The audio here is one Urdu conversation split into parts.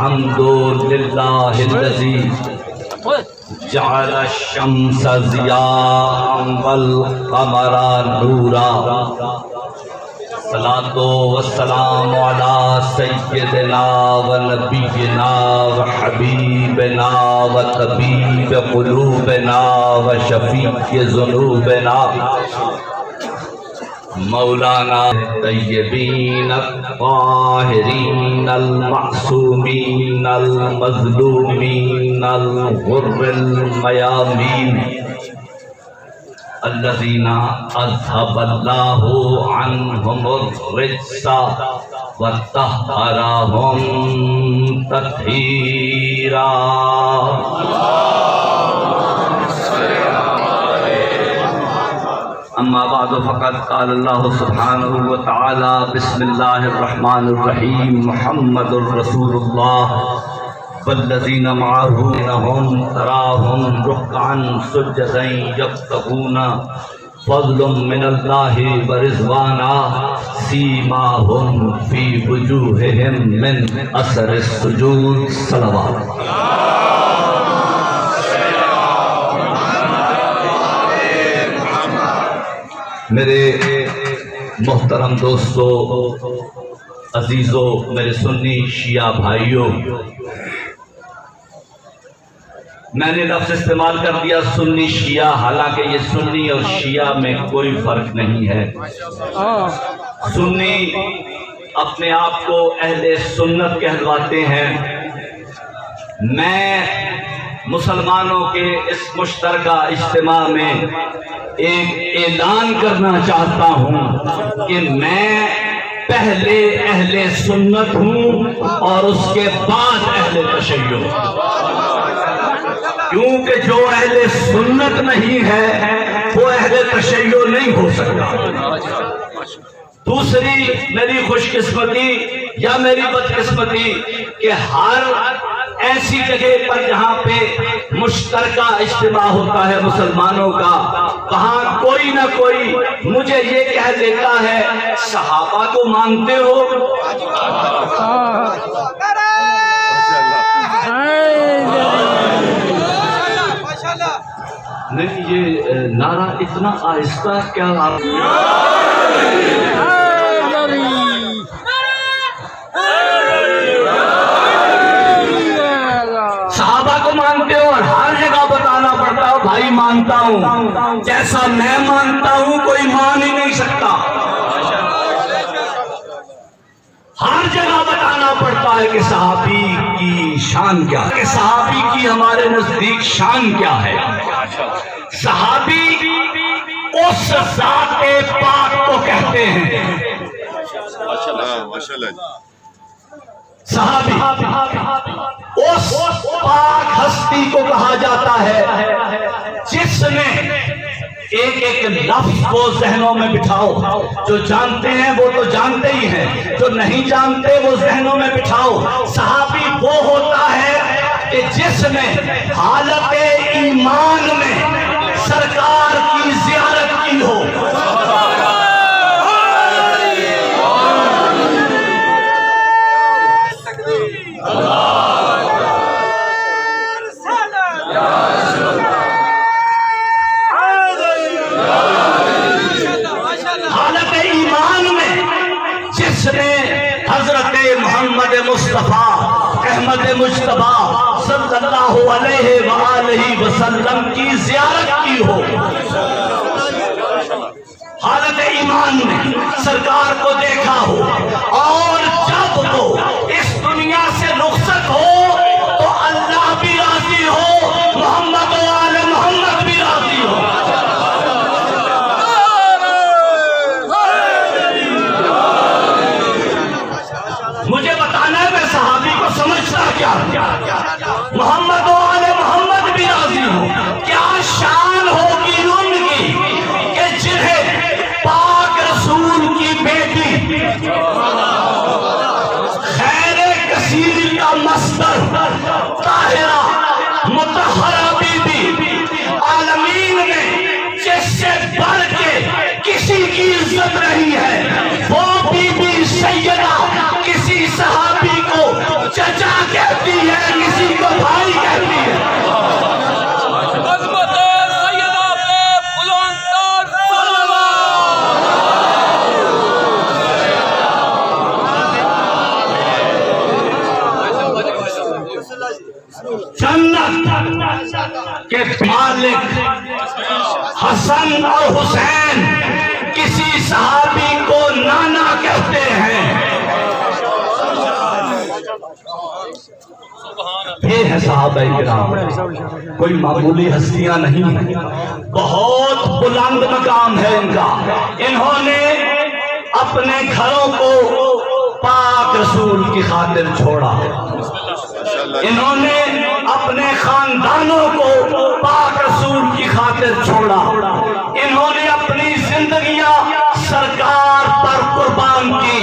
الحمد للہ الذی جعل الشمس ضیاء والقمر نورا صلاۃ والسلام علی سیدنا و نبینا و حبیبنا و طبیب قلوبنا و شفیع ذنوبنا مولانا طیبین الطاہرین المعصومین المظلومین الغر المیامین الذین اذهب اللہ عنہم الرجس وطہرہم تطہیرا۔ اما بعد فقد قال اللہ سبحانہ وتعالی بسم اللہ الرحمن الرحیم محمد رسول اللہ والذین معه انہم تراہم رکعا سجدا یبتغون فضلا من اللہ ورضوانا سیماہم فی وجوہہم من اثر السجود صلوات۔ میرے محترم دوستو، عزیزو، میرے سنی شیعہ بھائیوں، میں نے لفظ استعمال کر دیا سنی شیعہ، حالانکہ یہ سنی اور شیعہ میں کوئی فرق نہیں ہے۔ سنی اپنے آپ کو اہل سنت کہلواتے ہیں۔ میں مسلمانوں کے اس مشترکہ اجتماع میں ایک اعلان کرنا چاہتا ہوں کہ میں پہلے اہل سنت ہوں اور اس کے بعد اہل تشیع، کیونکہ جو اہل سنت نہیں ہے وہ اہل تشیع نہیں ہو سکتا۔ دوسری میری خوش قسمتی یا میری بدقسمتی کہ ہر ایسی جگہ پر جہاں پہ مشترکہ اجتماع ہوتا ہے مسلمانوں کا، وہاں کوئی نہ کوئی مجھے یہ کہہ دیتا ہے صحابہ کو مانتے ہو؟ نہیں، یہ نعرہ اتنا آہستہ کیا آپ صحابہ کو مانتے ہو؟ اور ہر جگہ بتانا پڑتا ہے بھائی مانتا ہوں، جیسا میں مانتا ہوں کوئی مان ہی نہیں سکتا۔ ہر جگہ بتانا پڑتا ہے کہ صحابی کی شان کیا ہے، کہ صحابی کی ہمارے نزدیک شان کیا ہے۔ صحابی اس ذات پاک کو کہتے ہیں۔ صحابی اس پاک ہستی کو کہا جاتا ہے جس نے ایک ایک لفظ کو ذہنوں میں بٹھاؤ، جو جانتے ہیں وہ تو جانتے ہی ہیں، جو نہیں جانتے وہ ذہنوں میں بٹھاؤ۔ صحابی وہ ہوتا ہے کہ جس نے حالت ایمان میں سرکار کی زیارت کی ہو۔ حالت ایمان میں جس نے حضرت محمد مصطفیٰ احمد مجتبیٰ صلی اللہ علیہ وآلہ وسلم کی زیارت کی ہو، حالت ایمان میں سرکار کو دیکھا ہو، اور جب وہ اس دنیا سے رخصت ہو تو اللہ بھی راضی ہو، محمد و آل محمد بھی راضی ہو۔ مجھے بتانا ہے میں صحابی کو سمجھتا کیا، محمد و آل محمد بھی راضی ہو۔ کیا شان ہوگی ان کی کہ جنہیں پاک رسول کی بیٹی خیر کثیر کا مصدر طاہرہ مطہرہ بی بی عالمین میں جس سے بڑھ کے کسی کی عزت نہیں ہے، وہ بی بی سیدہ کسی صحابی کو چچا کہتے جنت کے مالک حسن اور حسین کسی صحابی کو نانا کہتے ہیں. یہ ہے صحابہ کرام، کوئی معمولی ہستیاں نہیں ہیں، بہت بلند مقام ہے ان کا. انہوں نے اپنے گھروں کو پاک رسول کی خاطر چھوڑا، انہوں نے اپنے خاندانوں کو پاک رسول کی خاطر چھوڑا، انہوں نے اپنی زندگیاں سرکار پر قربان کی.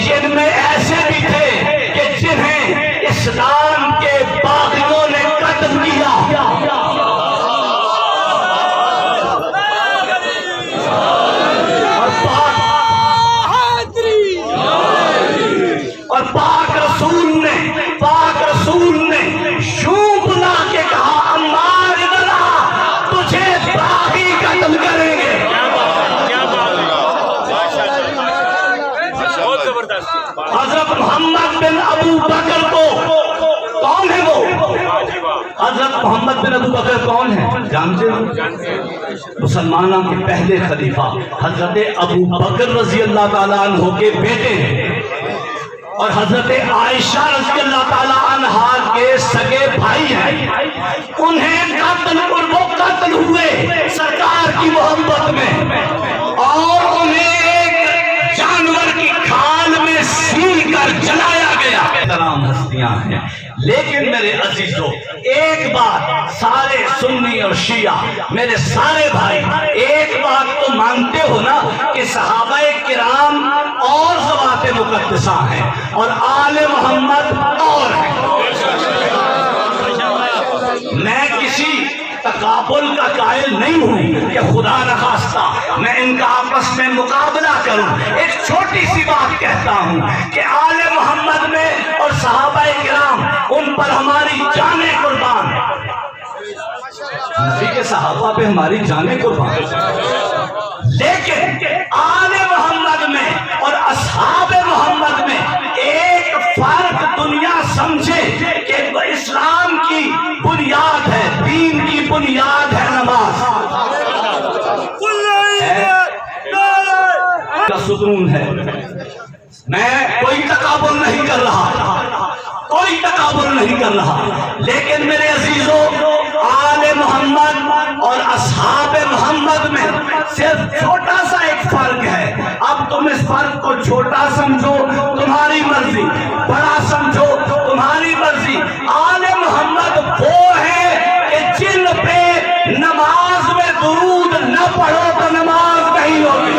جن میں ایسے بھی تھے کہ جنہیں اسلام کے باغیوں نے قتل کیا. اور پاک رسول نے یوں بلا کے کہا عمار ادھر آ، تجھے باغی قتل کریں گے. حضرت محمد بن ابو بکر کو کون ہے وہ؟ حضرت محمد بن ابو بکر کون ہے جانتے ہو؟ مسلمانوں کے پہلے خلیفہ حضرت ابو بکر رضی اللہ تعالیٰ عنہ کے بیٹے ہیں، اور حضرت عائشہ رضی اللہ تعالیٰ عنہا کے سگے بھائی ہیں. انہیں قتل اور وہ قتل ہوئے سرکار کی محبت میں، اور انہیں ایک جانور کی کھال میں سیل کر جلایا گیا. تمام ہستیاں ہیں، لیکن میرے عزیزو ایک بات سارے سنی اور شیعہ میرے سارے بھائی ایک بات تو مانتے ہو نا کہ صحابہ کرام اور ذوات مقدسہ ہیں اور آل محمد اور ہیں. میں کسی تقابل کا قائل نہیں ہوں کہ خدا نخواستہ میں ان کا آپس میں مقابلہ کروں. ایک چھوٹی سی بات کہتا ہوں کہ آل محمد میں اور صحابہ کرام ان پر ہماری جانیں قربان، نبی کے صحابہ پہ ہماری جانیں قربان، لیکن آل محمد میں اور اصحاب محمد میں ایک فرق دنیا سمجھے کہ اسلام کی بنیاد ہے، دین کی بنیاد ہے نماز، کا ستون ہے. میں کوئی تقابل نہیں کر رہا، کوئی تقابل نہیں کر رہا، لیکن میرے عزیزو آل محمد اور اصحاب محمد میں صرف چھوٹا سا ایک فرق ہے. اب تم اس فرق کو چھوٹا سمجھو تمہاری مرضی، بڑا سمجھو تمہاری مرضی. آل محمد وہ ہے کہ جن پہ نماز میں درود نہ پڑھو تو نماز نہیں ہوگی.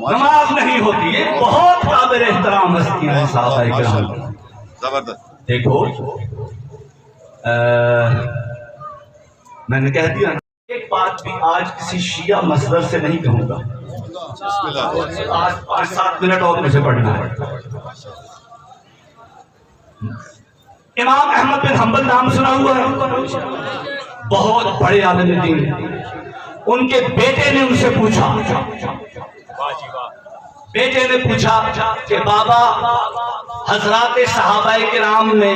نماز نہیں ہوتی ہے. بہت قابل احترام ہستی ہیں صحابہ کرام. زبردست. دیکھو میں نے کہہ دیا ایک بات بھی آج کسی شیعہ مصدر سے نہیں کہوں گا. آج 5-7 منٹ اور مجھے پڑھنا ہے. امام احمد بن حنبل نام سنا ہوا ہے، بہت بڑے عالم دین. ان کے بیٹے نے ان سے پوچھا، بیٹے نے پوچھا کہ بابا حضرات صحابہ کرام میں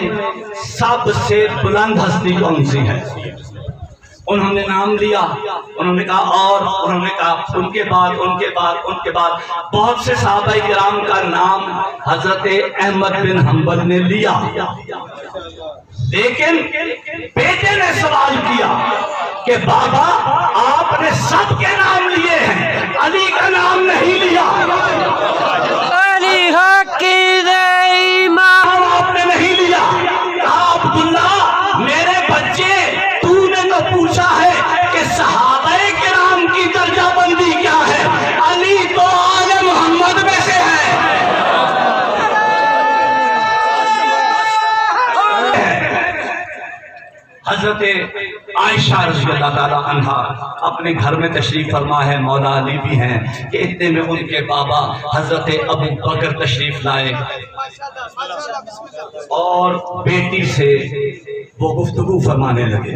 سب سے بلند ہستی کون سی ہے؟ انہوں نے نام لیا، انہوں نے کہا اور انہوں نے کہا ان کے بعد بہت سے صحابہ کرام کا نام حضرت احمد بن حنبل نے لیا. لیکن بیٹے نے سوال کیا کہ بابا آپ نے سب کے نام لیے ہیں، علی کا نام نہیں لیا. علی آپ نے نہیں لیا. کہا عبداللہ میرے بچے تو نے تو پوچھا ہے کہ صحابہ کرام کی درجہ بندی کیا ہے، علی تو آل محمد میں سے ہے. حضرت عائشہ رضی اللہ تعالیٰ عنہا اپنے گھر میں تشریف فرما ہے، مولا علی بھی ہیں کہ اتنے میں ان کے بابا حضرت ابو بکر تشریف لائے اور بیٹی سے وہ گفتگو فرمانے لگے.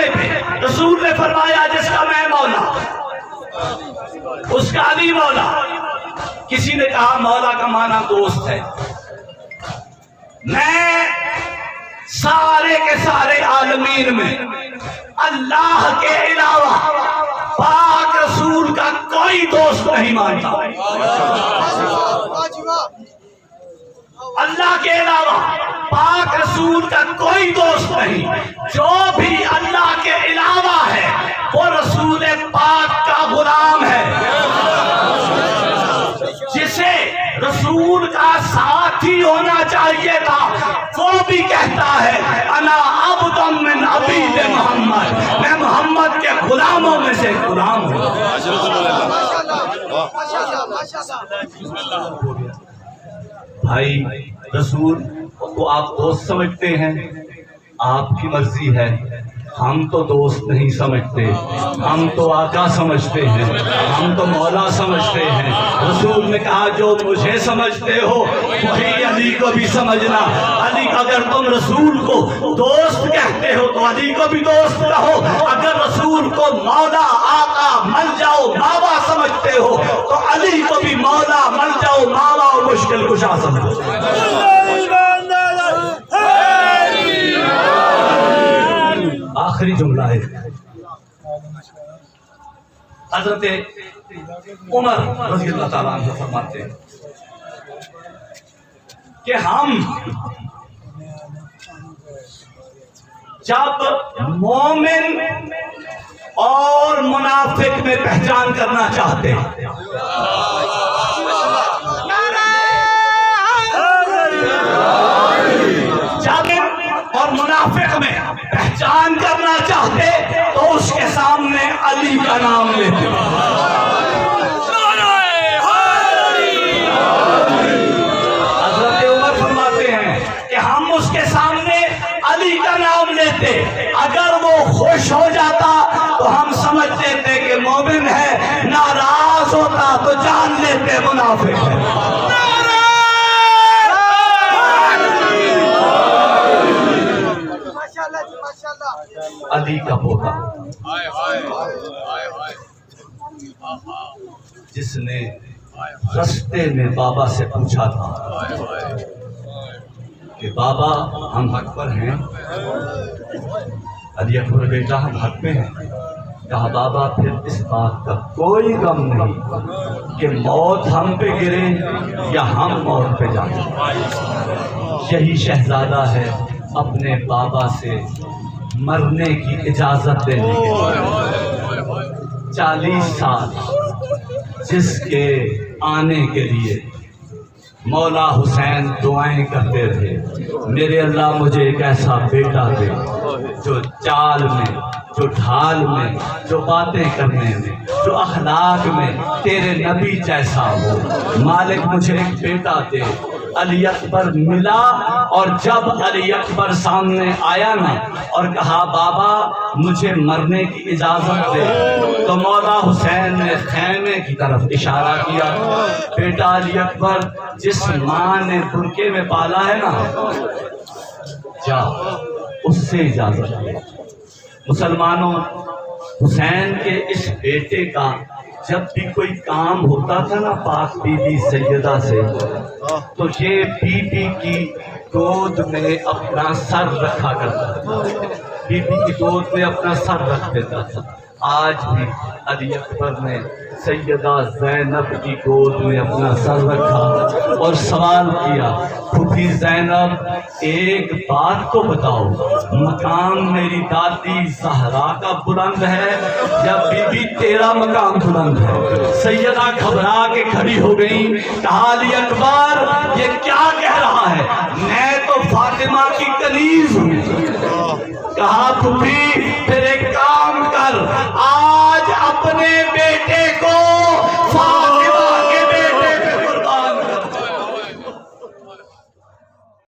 پیمانے پہ رسول نے فرمایا جس کا میں مولا اس کا علی مولا. کسی نے کہا مولا کا معنی دوست ہے. میں سارے کے سارے عالمین میں اللہ کے علاوہ پاک رسول کا کوئی دوست نہیں مانتا. اللہ کے علاوہ پاک رسول کا کوئی دوست نہیں. جو بھی اللہ کے علاوہ ہے وہ رسول پاک کا غلام ہے. جسے رسول کا ساتھی ہونا چاہیے تھا وہ بھی کہتا ہے انا عبد من عبید محمد, میں محمد کے غلاموں میں سے غلام ہوں. بھائی رسول کو آپ دوست سمجھتے ہیں, آپ کی مرضی ہے. ہم تو دوست نہیں سمجھتے, ہم تو آقا سمجھتے ہیں, ہم تو مولا سمجھتے ہیں. رسول نے کہا جو مجھے سمجھتے ہو وہی علی کو بھی سمجھنا. علی اگر تم رسول کو دوست کہتے ہو تو علی کو بھی دوست کہو. اگر رسول کو مولا آقا ملجا و ماوا سمجھتے ہو تو علی کو بھی مولا ملجا و ماوا و مشکل کشا سمجھو. آخری جملہ ہے حضرت عمر رضی اللہ تعالیٰ عنہ فرماتے ہیں کہ ہم جب مومن اور منافق میں پہچان کرنا چاہتے ہیں, جب اور منافق میں پہچان کرنا چاہتے تو اس کے سامنے علی کا نام لیتے. حضرت عمر فرماتے ہیں کہ ہم اس کے سامنے علی کا نام لیتے. اگر وہ خوش ہو جاتا تو ہم سمجھتے تھے کہ مومن ہے, ناراض ہوتا تو جان لیتے منافق ہے. علی کا پوتا جس نے رستے میں بابا سے پوچھا تھا کہ بابا ہم حق پر ہیں. علی اکبر بیٹا ہم حق میں ہیں. کہا بابا پھر اس بات کا کوئی غم نہیں کہ موت ہم پہ گرے یا ہم موت پہ جائیں. یہی شہزادہ ہے اپنے بابا سے مرنے کی اجازت دینے کے لیے. 40 سال جس کے آنے کے لیے مولا حسین دعائیں کرتے تھے, میرے اللہ مجھے ایک ایسا بیٹا دے جو چال میں, جو ڈھال میں, جو باتیں کرنے میں, جو اخلاق میں تیرے نبی جیسا ہو. مالک مجھے ایک بیٹا دے. علی اکبر ملا اور جب علی اکبر سامنے آیا نا اور کہا بابا مجھے مرنے کی اجازت دے, تو مولا حسین نے خیمے کی طرف اشارہ کیا. بیٹا علی اکبر جس ماں نے برقعے میں پالا ہے نا, جا اس سے اجازت دے. مسلمانوں, حسین کے اس بیٹے کا جب بھی کوئی کام ہوتا تھا نا پاک بی بی سیدہ سے, تو یہ بی بی کی گود میں اپنا سر رکھا کرتا تھا. بی بی کی گود میں اپنا سر رکھ دیتا تھا. آج بھی علی اکبر نے سیدہ زینب کی گود میں اپنا سر رکھا اور سوال کیا, پھوپھی زینب ایک بات تو بتاؤ, مقام میری دادی زہرا کا بلند ہے یا بی بی تیرا مقام بلند ہے؟ سیدہ گھبرا کے کھڑی ہو گئی. کہا علی اکبر یہ کیا کہہ رہا ہے, میں تو فاطمہ کی کنیز ہوں. کہا پھوپھی پھر ایک کام کر, آج اپنے بیٹے کو